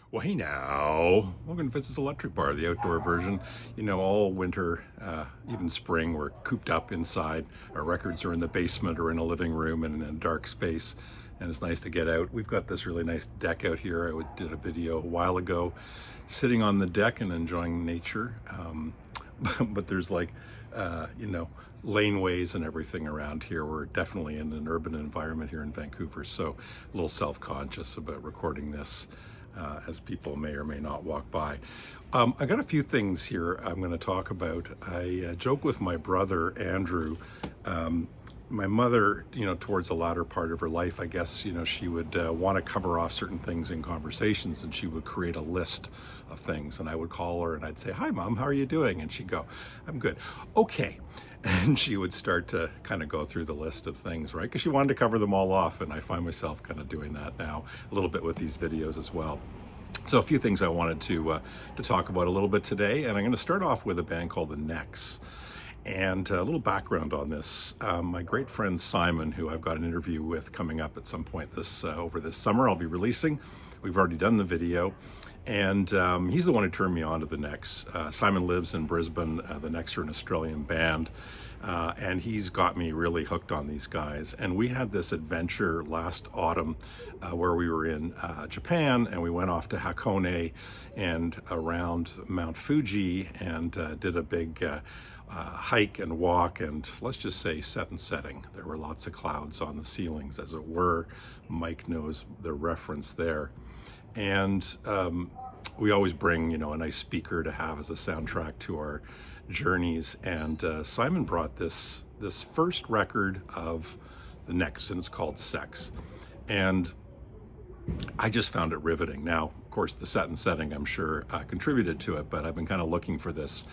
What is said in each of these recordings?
Well, hey now, welcome to Fitz's Electric Bar, the outdoor version. You know, all winter, even spring, we're cooped up inside. Our records are in the basement or in a living room and in a dark space, and it's nice to get out. We've got this really nice deck out here. Did a video a while ago, sitting on the deck and enjoying nature. But there's like, laneways and everything around here. We're definitely in an urban environment here in Vancouver, so a little self-conscious about recording this. As people may or may not walk by. I got a few things here I'm going to talk about. I joke with my brother, Andrew. My mother, towards the latter part of her life, I guess, she would want to cover off certain things in conversations, and she would create a list of things. And I would call her and I'd say, "Hi, Mom, how are you doing?" And she'd go, "I'm good." "Okay." And she would start to kind of go through the list of things, right? Because she wanted to cover them all off. And I find myself kind of doing that now a little bit with these videos as well. So a few things I wanted to talk about a little bit today. And I'm going to start off with a band called The Necks. And a little background on this. My great friend Simon, who I've got an interview with coming up at some point over this summer, I'll be releasing. We've already done the video. And he's the one who turned me on to The Necks. Simon lives in Brisbane. The Necks are an Australian band. And he's got me really hooked on these guys. And we had this adventure last autumn where we were in Japan, and we went off to Hakone and around Mount Fuji and did a big hike and walk, and let's just say set and setting. There were lots of clouds on the ceilings, as it were. Mike knows the reference there. And we always bring, a nice speaker to have as a soundtrack to our journeys. And Simon brought this first record of The Necks, and it's called Sex. And I just found it riveting. Now, of course, the set and setting, I'm sure, contributed to it, but I've been kind of looking for this.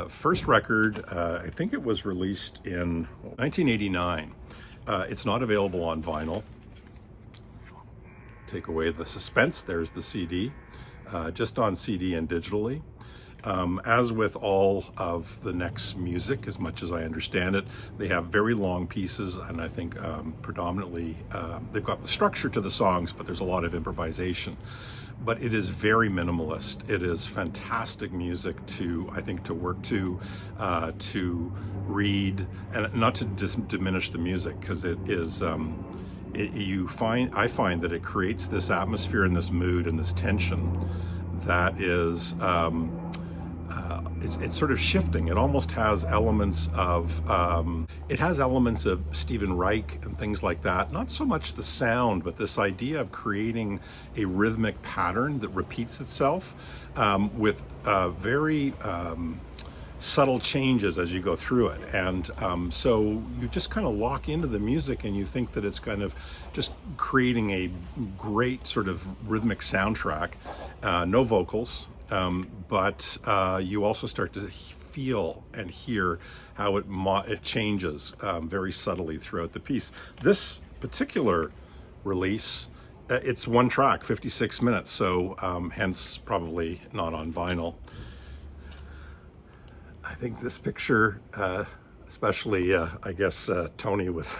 First record, I think it was released in 1989. It's not available on vinyl. Take away the suspense, there's the CD, just on CD and digitally. As with all of the Necks music, as much as I understand it, they have very long pieces, and I think predominantly they've got the structure to the songs, but there's a lot of improvisation. But it is very minimalist. It is fantastic music to work to read, and not to diminish the music, because it is. I find that it creates this atmosphere and this mood and this tension that is, it's sort of shifting. It almost has elements of, Stephen Reich and things like that. Not so much the sound, but this idea of creating a rhythmic pattern that repeats itself with very subtle changes as you go through it. And so you just kind of lock into the music, and you think that it's kind of just creating a great sort of rhythmic soundtrack. No vocals, but you also start to feel and hear how it changes very subtly throughout the piece. This particular release, it's one track, 56 minutes, so hence probably not on vinyl. I think this picture, especially, Tony with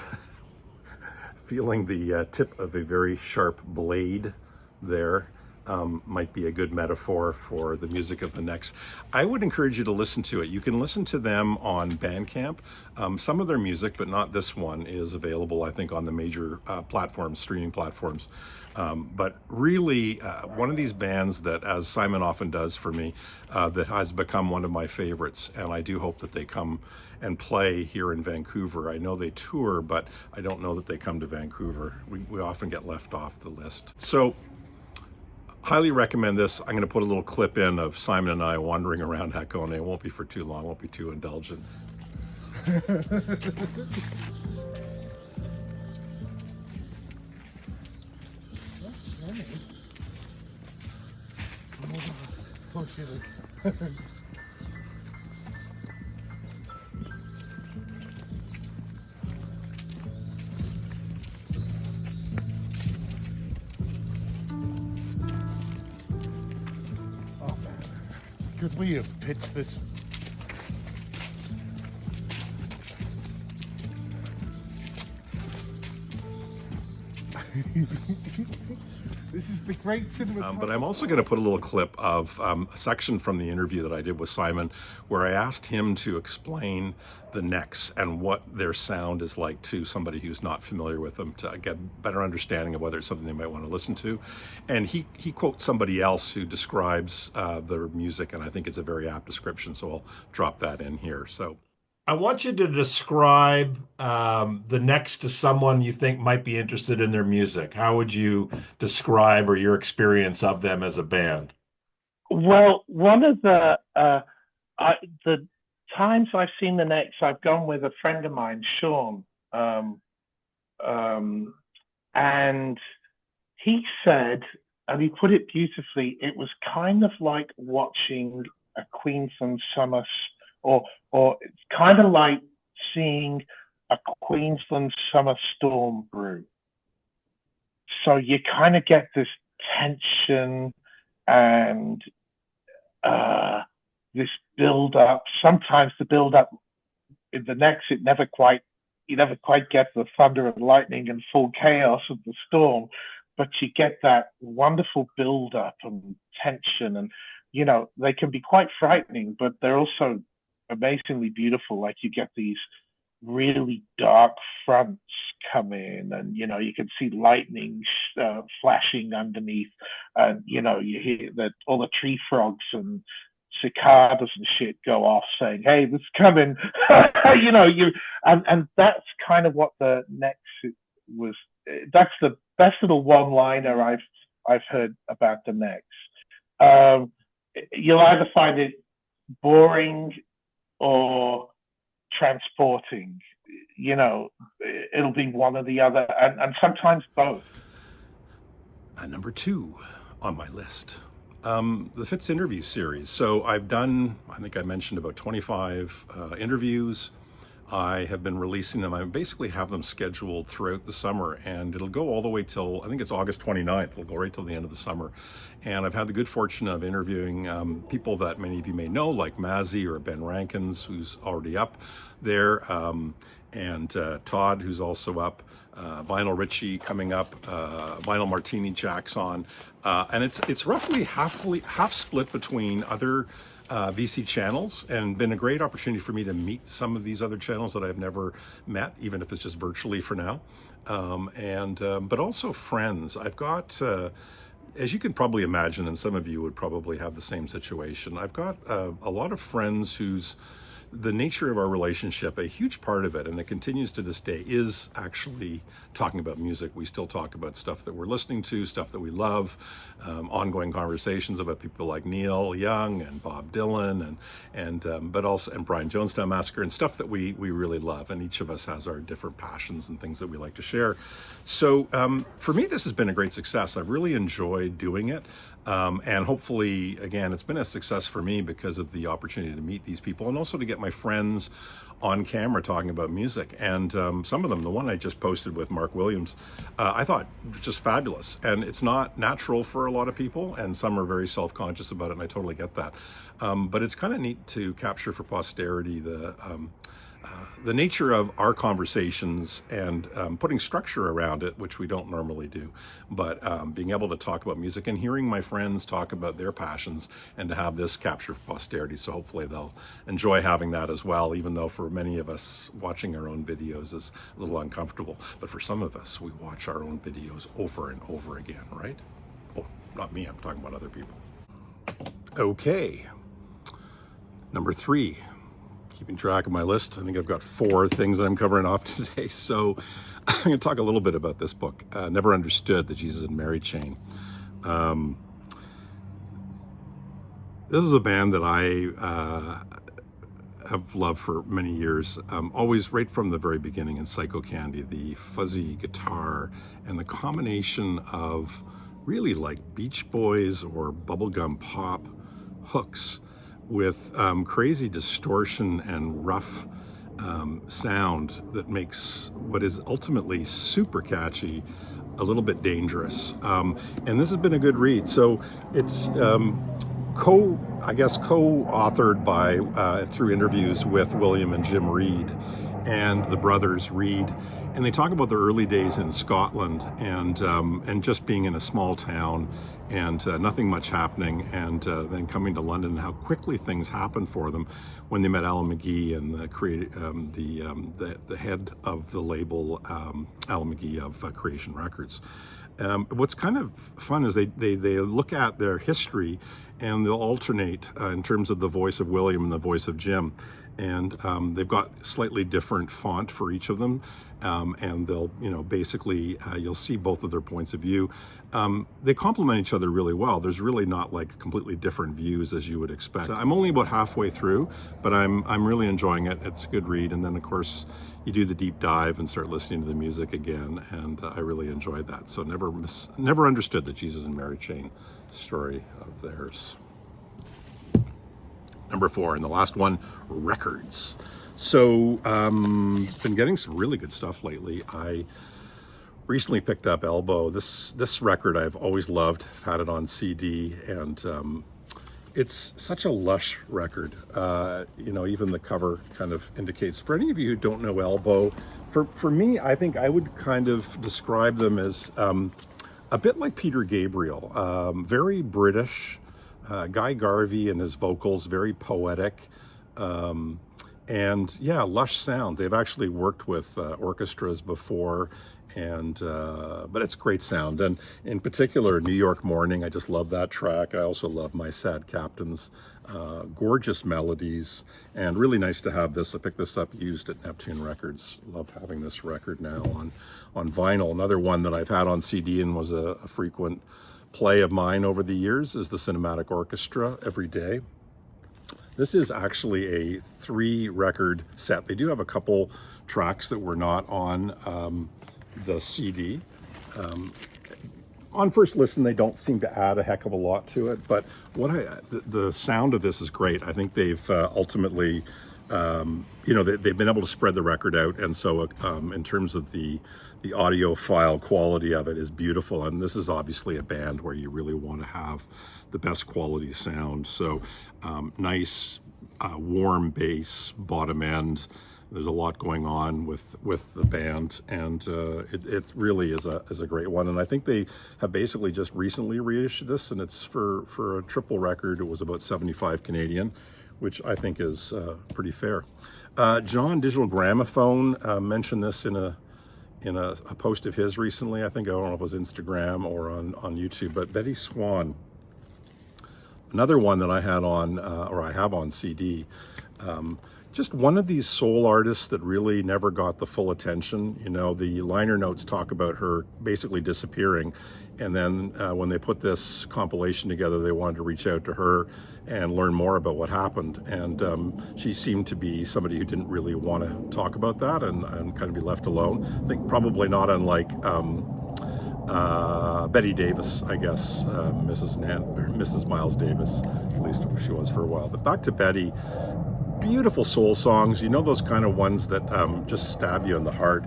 feeling the tip of a very sharp blade there, might be a good metaphor for the music of The Necks. I would encourage you to listen to it. You can listen to them on Bandcamp. Some of their music, but not this one, is available, I think, on the major streaming platforms. But really, one of these bands that, as Simon often does for me, that has become one of my favorites. And I do hope that they come and play here in Vancouver. I know they tour, but I don't know that they come to Vancouver. We often get left off the list. So, highly recommend this. I'm going to put a little clip in of Simon and I wandering around Hakone. It won't be for too long, won't be too indulgent. Oh shit. Could we have pitched this? This is the great cinematography. But I'm also going to put a little clip of a section from the interview that I did with Simon, where I asked him to explain the necks and what their sound is like to somebody who's not familiar with them, to get a better understanding of whether it's something they might want to listen to. And he quotes somebody else who describes their music, and I think it's a very apt description, so I'll drop that in here. So I want you to describe the next to someone you think might be interested in their music. How would you describe or your experience of them as a band? Well, one of the times I've seen the Necks, I've gone with a friend of mine, Sean, and he said, and he put it beautifully, it was kind of like watching a Queensland summer, or it's kind of like seeing a Queensland summer storm brew. So you kind of get this tension and this build up. Sometimes the build up in the Necks, you never quite get the thunder and lightning and full chaos of the storm, but you get that wonderful build up and tension. And they can be quite frightening, but they're also amazingly beautiful. Like you get these really dark fronts come in, and you can see lightning flashing underneath, and you hear that all the tree frogs and cicadas and shit go off saying, "Hey, this is coming." And that's kind of what the Necks was. That's the best little one-liner I've heard about the Necks. You'll either find it boring or transporting. It'll be one or the other, and sometimes both. Number 2 on my list, the Fitz Interview series. So I've done, I think I mentioned, about 25 interviews. I have been releasing them. I basically have them scheduled throughout the summer, and it'll go all the way till, I think it's August 29th. It'll go right till the end of the summer. And I've had the good fortune of interviewing people that many of you may know, like Mazzy or Ben Rankins, who's already up there, and Todd, who's also up, Vinyl Richie coming up, Vinyl Martini Jack's on. And it's roughly half split between other VC channels, and been a great opportunity for me to meet some of these other channels that I've never met, even if it's just virtually for now. But also friends. I've got, as you can probably imagine, and some of you would probably have the same situation, I've got a lot of friends whose the nature of our relationship, a huge part of it, and it continues to this day, is actually talking about music. We still talk about stuff that we're listening to, stuff that we love, ongoing conversations about people like Neil Young and Bob Dylan but also Brian Jonestown Massacre, and stuff that we really love. And each of us has our different passions and things that we like to share. So for me, this has been a great success. I've really enjoyed doing it. And hopefully, again, it's been a success for me because of the opportunity to meet these people, and also to get my friends on camera talking about music. And some of them, the one I just posted with Mark Williams, I thought was just fabulous. And it's not natural for a lot of people, and some are very self-conscious about it, and I totally get that. But it's kind of neat to capture for posterity the nature of our conversations, and putting structure around it, which we don't normally do, but being able to talk about music and hearing my friends talk about their passions, and to have this capture for posterity. So hopefully they'll enjoy having that as well, even though for many of us watching our own videos is a little uncomfortable. But for some of us, we watch our own videos over and over again, right? Oh, not me, I'm talking about other people. Okay, number 3. Keeping track of my list, I think I've got 4 things that I'm covering off today. So I'm going to talk a little bit about this book, Never Understood, the Jesus and Mary Chain. This is a band that I have loved for many years, always right from the very beginning in Psycho Candy, the fuzzy guitar and the combination of really like Beach Boys or bubblegum pop hooks with crazy distortion and rough sound that makes what is ultimately super catchy a little bit dangerous. And this has been a good read. So it's co-authored by through interviews with William and Jim Reed. and the brothers Reed, and they talk about their early days in Scotland and just being in a small town and nothing much happening, and then coming to London, and how quickly things happened for them when they met Alan McGee and the head of the label, Alan McGee of Creation Records. What's kind of fun is they look at their history and they'll alternate in terms of the voice of William and the voice of Jim. And they've got slightly different font for each of them. And they'll, basically, you'll see both of their points of view. They complement each other really well. There's really not like completely different views as you would expect. I'm only about halfway through, but I'm really enjoying it. It's a good read. And then of course, you do the deep dive and start listening to the music again. And I really enjoyed that. So never understood the Jesus and Mary Chain story of theirs. Number 4, and the last one, records. So, been getting some really good stuff lately. I recently picked up Elbow. This record I've always loved. I've had it on CD, and it's such a lush record. Even the cover kind of indicates. For any of you who don't know Elbow, for me, I think I would kind of describe them as a bit like Peter Gabriel, very British. Guy Garvey and his vocals, very poetic, and yeah, lush sounds. They've actually worked with orchestras before, and but it's great sound. And in particular, New York Morning, I just love that track. I also love My Sad Captains. Gorgeous melodies, and really nice to have this. I picked this up used at Neptune Records. Love having this record now on vinyl. Another one that I've had on CD and was a frequent play of mine over the years is the Cinematic Orchestra, Every Day. This is actually a 3-record set. They do have a couple tracks that were not on the CD. On first listen, they don't seem to add a heck of a lot to it, but the sound of this is great. I think they've ultimately, they've been able to spread the record out, and so in terms of the audiophile quality of it is beautiful. And this is obviously a band where you really want to have the best quality sound. So nice, warm bass, bottom end. There's a lot going on with the band, and it really is a great one. And I think they have basically just recently reissued this, and it's for a triple record. It was about 75 Canadian, which I think is pretty fair. John Digital Gramophone mentioned this in a post of his recently. I don't know if it was Instagram or on YouTube, but Betty Swan, another one that I had on, or I have on CD. Just one of these soul artists that really never got the full attention. The liner notes talk about her basically disappearing. And then when they put this compilation together, they wanted to reach out to her and learn more about what happened. And she seemed to be somebody who didn't really want to talk about that and kind of be left alone. I think probably not unlike Betty Davis, I guess, Mrs. Miles Davis, at least she was for a while. But back to Betty. Beautiful soul songs, those kind of ones that just stab you in the heart.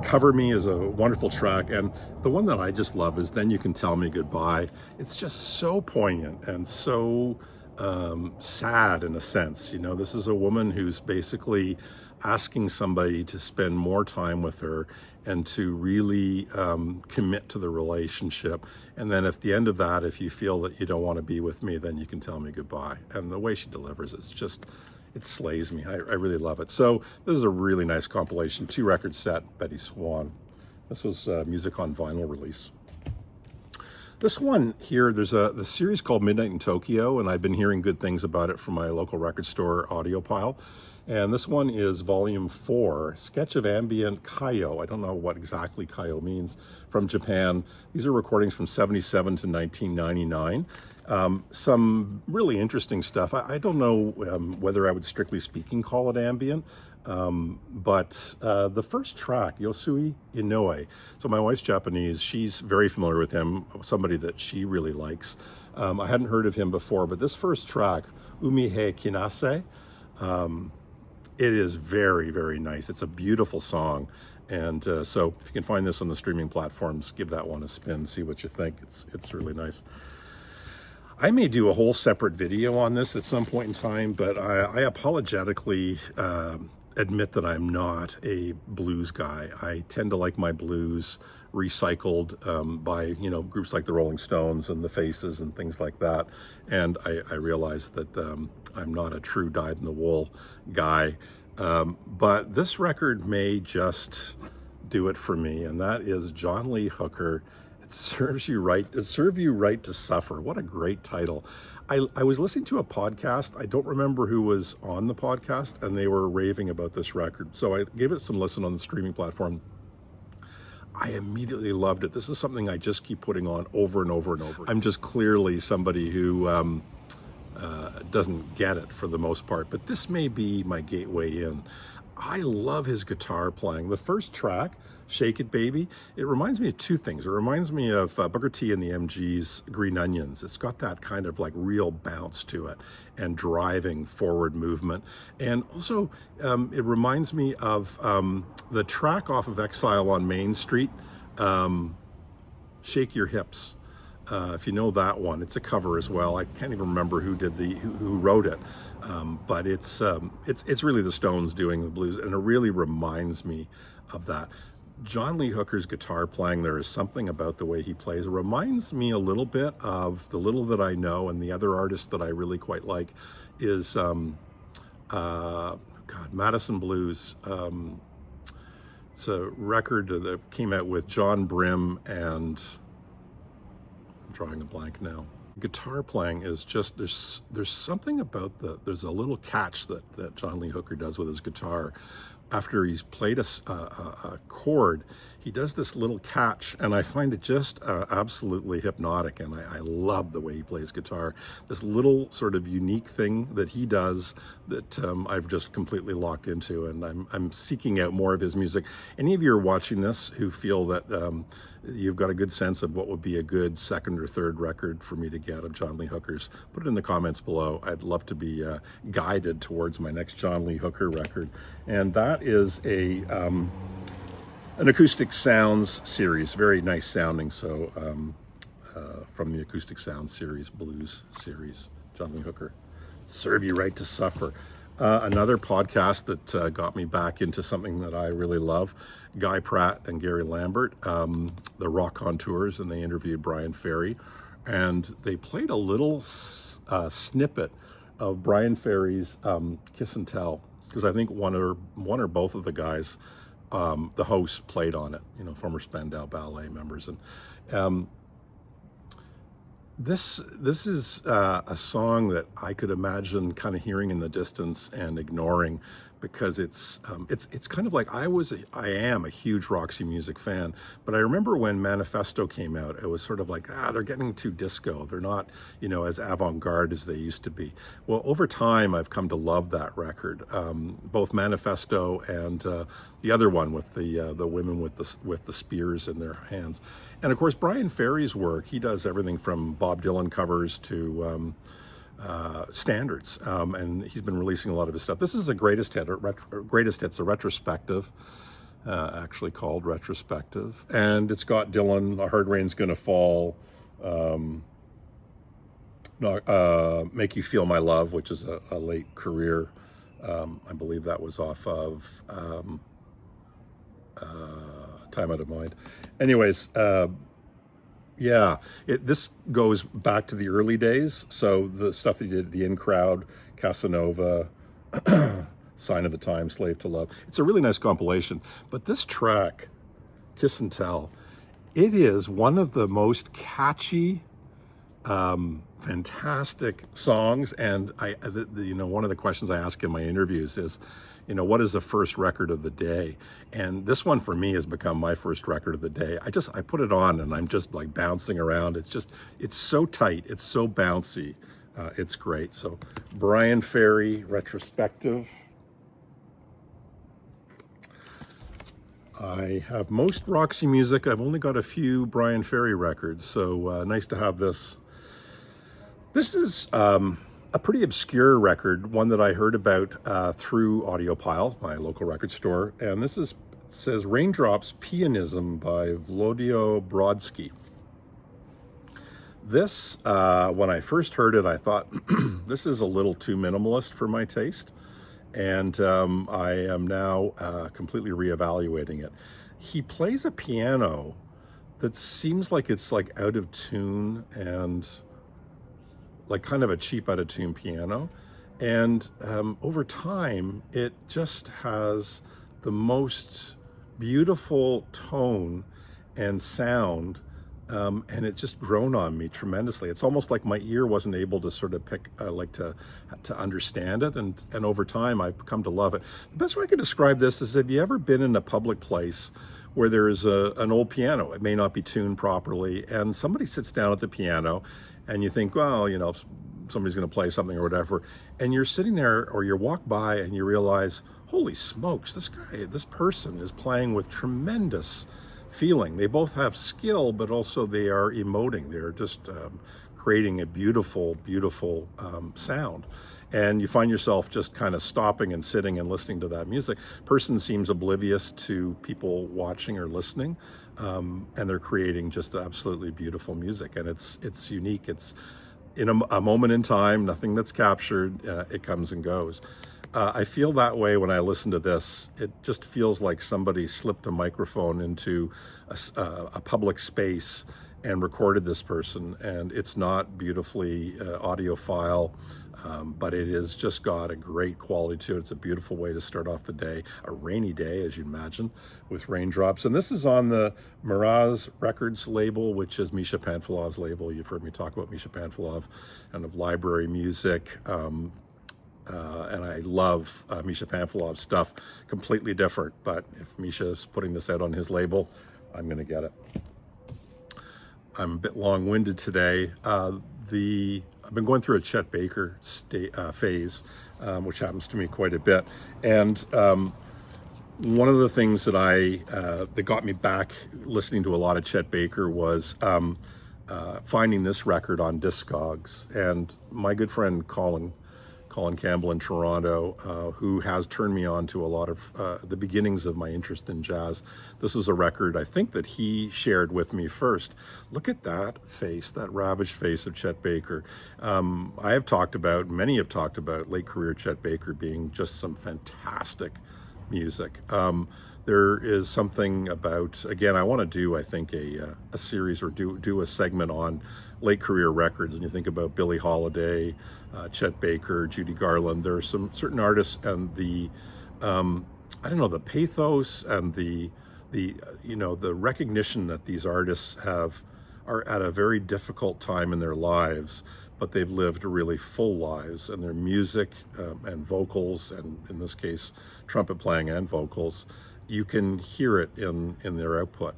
Cover Me is a wonderful track, and the one that I just love is Then You Can Tell Me Goodbye. It's just so poignant and so sad in a sense. This is a woman who's basically asking somebody to spend more time with her and to really commit to the relationship. And then at the end of that, if you feel that you don't want to be with me, then you can tell me goodbye. And the way she delivers, it slays me. I really love it. So this is a really nice compilation, 2-record set, Betty Swan. This was music on vinyl release. This one here, there's the series called Midnight in Tokyo, and I've been hearing good things about it from my local record store audio pile. And this one is volume 4, Sketch of Ambient Kaio. I don't know what exactly Kaio means, from Japan. These are recordings from 77 to 1999. Some really interesting stuff. I don't know whether I would strictly speaking call it ambient, but the first track, Yosui Inoue. So my wife's Japanese. She's very familiar with him, somebody that she really likes. I hadn't heard of him before, but this first track, Umihe Kinase, it is very, very nice. It's a beautiful song. And so if you can find this on the streaming platforms, give that one a spin, see what you think. It's really nice. I may do a whole separate video on this at some point in time, but I apologetically admit that I'm not a blues guy. I tend to like my blues recycled by, you know, groups like the Rolling Stones and the Faces and things like that. And I realize that I'm not a true dyed-in-the-wool guy. But this record may just do it for me, and that is John Lee Hooker. It serves you right. It serve you right to suffer. What a great title. I was listening to a podcast. I don't remember who was on the podcast, and they were raving about this record. So I gave it some listen on the streaming platform. I immediately loved it. This is something I just keep putting on over and over and over. I'm just clearly somebody who doesn't get it for the most part, but this may be my gateway in. I love his guitar playing. The first track, Shake It Baby, it reminds me of two things. It reminds me of Booker T and the MG's Green Onions. It's got that kind of like real bounce to it and driving forward movement. And also it reminds me of the track off of Exile on Main Street, Shake Your Hips. If you know that one, it's a cover as well. I can't even remember who did who wrote it, but it's really the Stones doing the blues, and it really reminds me of that. John Lee Hooker's guitar playing, there is something about the way he plays. It reminds me a little bit of The Little That I Know, and the other artist that I really quite like is Madison Blues. It's a record that came out with John Brim and drawing a blank now. Guitar playing is just, there's something about there's a little catch that John Lee Hooker does with his guitar. After he's played a chord, he does this little catch, and I find it just absolutely hypnotic, and I love the way he plays guitar. This little sort of unique thing that he does that I've just completely locked into, and I'm seeking out more of his music. Any of you are watching this who feel that you've got a good sense of what would be a good second or third record for me to get of John Lee Hooker's, put it in the comments below. I'd love to be guided towards my next John Lee Hooker record. And that is an acoustic sounds series, very nice sounding. So from the acoustic sound series, blues series, John Lee Hooker, serve you right to suffer. Another podcast that got me back into something that I really love, Guy Pratt and Gary Lambert, the Rock Contours, and they interviewed Brian Ferry, and they played a little snippet of Brian Ferry's Kiss and Tell, because I think one or both of the guys, the hosts, played on it, you know, former Spandau Ballet members. And this is a song that I could imagine kind of hearing in the distance and ignoring, because it's kind of like I am a huge Roxy Music fan, but I remember when Manifesto came out, it was sort of like, they're getting too disco. They're not, you know, as avant-garde as they used to be. Well, over time, I've come to love that record, both Manifesto and the other one with the women with the spears in their hands. And of course, Brian Ferry's work, he does everything from Bob Dylan covers to standards, and he's been releasing a lot of his stuff. This is a greatest hits, a retrospective, actually called Retrospective, and it's got Dylan, A Hard Rain's Gonna Fall, Make You Feel My Love, which is a late career, I believe that was off of Time Out of Mind. Anyways, yeah, this goes back to the early days. So the stuff that he did, The In Crowd, Casanova, Sign of the Time, Slave to Love. It's a really nice compilation. But this track, Kiss and Tell, it is one of the most catchy, fantastic songs. And you know, one of the questions I ask in my interviews is, you know, what is the first record of the day? And this one for me has become my first record of the day. I put it on and I'm just like bouncing around. It's so tight. It's so bouncy. It's great. So Brian Ferry, Retrospective. I have most Roxy Music. I've only got a few Brian Ferry records. So nice to have this. This is a pretty obscure record, one that I heard about through Audiopile, my local record store. And this says Raindrops Pianism by Vlodio Brodsky. This, when I first heard it, I thought, this is a little too minimalist for my taste. and I am now completely reevaluating it. He plays a piano that seems like it's like out of tune and like kind of a cheap out of tune piano. And over time, it just has the most beautiful tone and sound. And it's just grown on me tremendously. It's almost like my ear wasn't able to sort of pick, to understand it. And over time, I've come to love it. The best way I can describe this is, have you ever been in a public place where there is an old piano? It may not be tuned properly, and somebody sits down at the piano, and you think, well, you know, somebody's going to play something or whatever, and you're sitting there, or you walk by and you realize, holy smokes, this person is playing with tremendous feeling. They both have skill, but also they are emoting. They're just creating a beautiful, beautiful sound. And you find yourself just kind of stopping and sitting and listening to that music. Person seems oblivious to people watching or listening, and they're creating just absolutely beautiful music. And it's unique. It's in a moment in time, nothing that's captured. It comes and goes. I feel that way when I listen to this. It just feels like somebody slipped a microphone into a public space and recorded this person. And it's not beautifully audiophile, but it has just got a great quality to it. It's a beautiful way to start off the day, a rainy day, as you'd imagine, with raindrops. And this is on the Miraz Records label, which is Misha Panfilov's label. You've heard me talk about Misha Panfilov and of library music. And I love Misha Panfilov's stuff. Completely different, but if Misha's putting this out on his label, I'm going to get it. I'm a bit long-winded today. I've been going through a Chet Baker phase, which happens to me quite a bit. And one of the things that got me back listening to a lot of Chet Baker was finding this record on Discogs. And my good friend Colin Campbell in Toronto, who has turned me on to a lot of the beginnings of my interest in jazz. This is a record I think that he shared with me first. Look at that face, that ravaged face of Chet Baker. Many have talked about late career Chet Baker being just some fantastic music. There is something about, again, I want to do, I think, a series or do a segment on late career records. And you think about Billie Holiday, Chet Baker, Judy Garland. There are some certain artists, and the the pathos and the recognition that these artists are at a very difficult time in their lives, but they've lived really full lives, and their music and vocals, and in this case, trumpet playing and vocals, you can hear it in their output.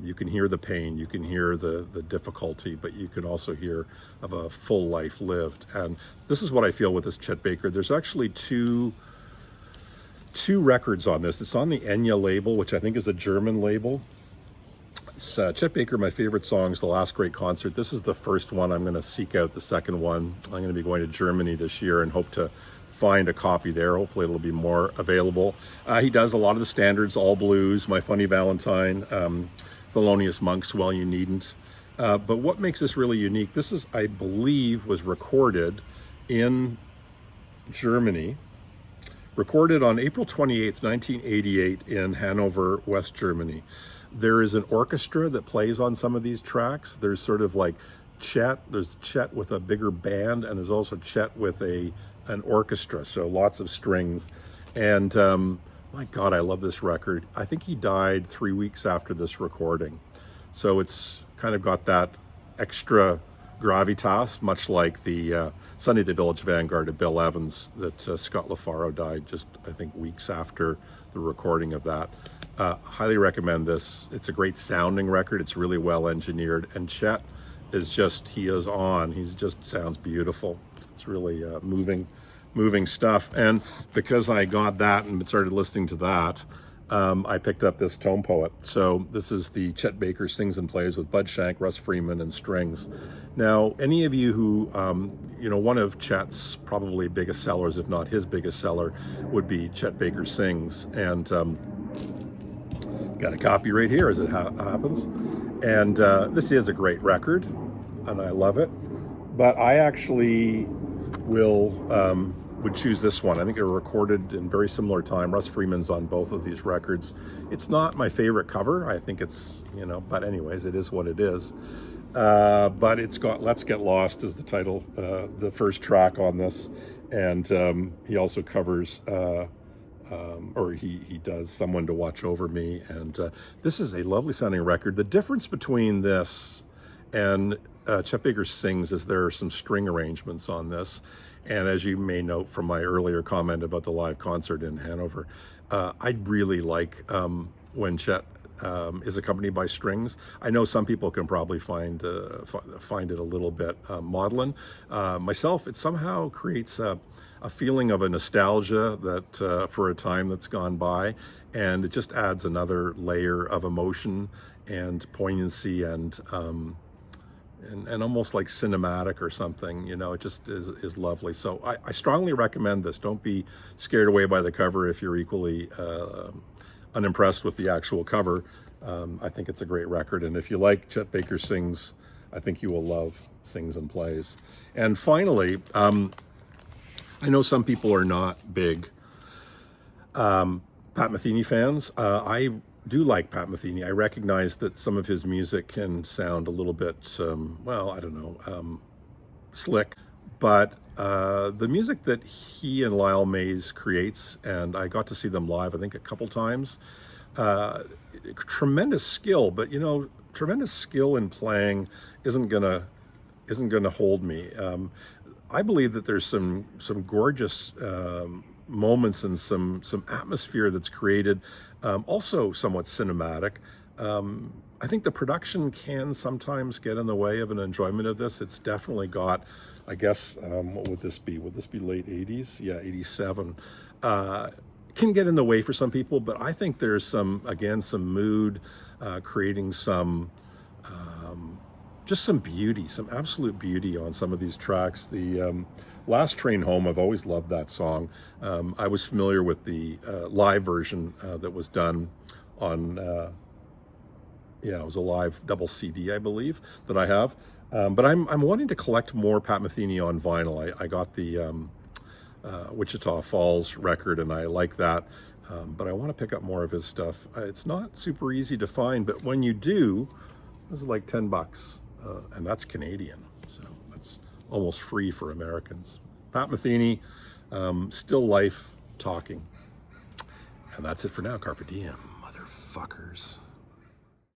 You can hear the pain, you can hear the difficulty, but you can also hear of a full life lived. And this is what I feel with this Chet Baker. There's actually two records on this. It's on the Enya label, which I think is a German label. It's Chet Baker, my favorite songs, The Last Great Concert. This is the first one. I'm going to seek out the second one. I'm going to be going to Germany this year and hope to find a copy there. Hopefully it'll be more available. He does a lot of the standards, All Blues, My Funny Valentine, Thelonious Monk's Well You Needn't. But what makes this really unique, this is, I believe, was recorded in Germany, recorded on April 28th, 1988 in Hanover, West Germany. There is an orchestra that plays on some of these tracks. There's sort of like there's Chet with a bigger band, and there's also Chet with an orchestra, so lots of strings. And my God, I love this record. I think he died 3 weeks after this recording. So it's kind of got that extra gravitas, much like the Sunday at the Village Vanguard of Bill Evans that Scott LaFaro died just, I think, weeks after the recording of that. Highly recommend this. It's a great sounding record. It's really well engineered. And Chet is just, he just sounds beautiful. It's really moving stuff. And because I got that and started listening to that, I picked up this Tone Poet. So this is the Chet Baker Sings and Plays with Bud Shank, Russ Freeman, and strings. Now, any of you who, one of Chet's probably biggest sellers, if not his biggest seller, would be Chet Baker Sings. And got a copy right here as it happens. And this is a great record, and I love it. But I actually will would choose this one. I think they were recorded in very similar time. Russ Freeman's on both of these records. It's not my favorite cover. I think it's, but anyways, it is what it is. But it's got Let's Get Lost as the title, the first track on this. And he also covers, or he does Someone to Watch Over Me. And this is a lovely sounding record. The difference between this and Chet Baker Sings is there are some string arrangements on this. And as you may note from my earlier comment about the live concert in Hanover, I really like when Chet is accompanied by strings. I know some people can probably find it a little bit maudlin. Myself, it somehow creates a feeling of a nostalgia that for a time that's gone by, and it just adds another layer of emotion and poignancy and almost like cinematic or something, it just is lovely. So I strongly recommend this. Don't be scared away by the cover if you're equally unimpressed with the actual cover. I think it's a great record. And if you like Chet Baker Sings, I think you will love Sings and Plays. And finally, I know some people are not big Pat Metheny fans. I do like Pat Metheny. I recognize that some of his music can sound a little bit, slick, but the music that he and Lyle Mays creates, and I got to see them live, I think a couple times, tremendous skill, but tremendous skill in playing isn't gonna hold me. I believe that there's some gorgeous moments and some atmosphere that's created, also somewhat cinematic. I think the production can sometimes get in the way of an enjoyment of this. It's definitely got, I guess, what would this be? Would this be late 80s? Yeah, 87. Can get in the way for some people, but I think there's some mood, creating just some beauty, some absolute beauty on some of these tracks. The Last Train Home, I've always loved that song. I was familiar with the live version that was done on, it was a live double CD, I believe, that I have. But I'm wanting to collect more Pat Metheny on vinyl. I got the Wichita Falls record, and I like that. But I want to pick up more of his stuff. It's not super easy to find, but when you do, this is like $10. And that's Canadian, so that's almost free for Americans. Pat Metheny, Still Life Talking. And that's it for now. Carpe diem, motherfuckers.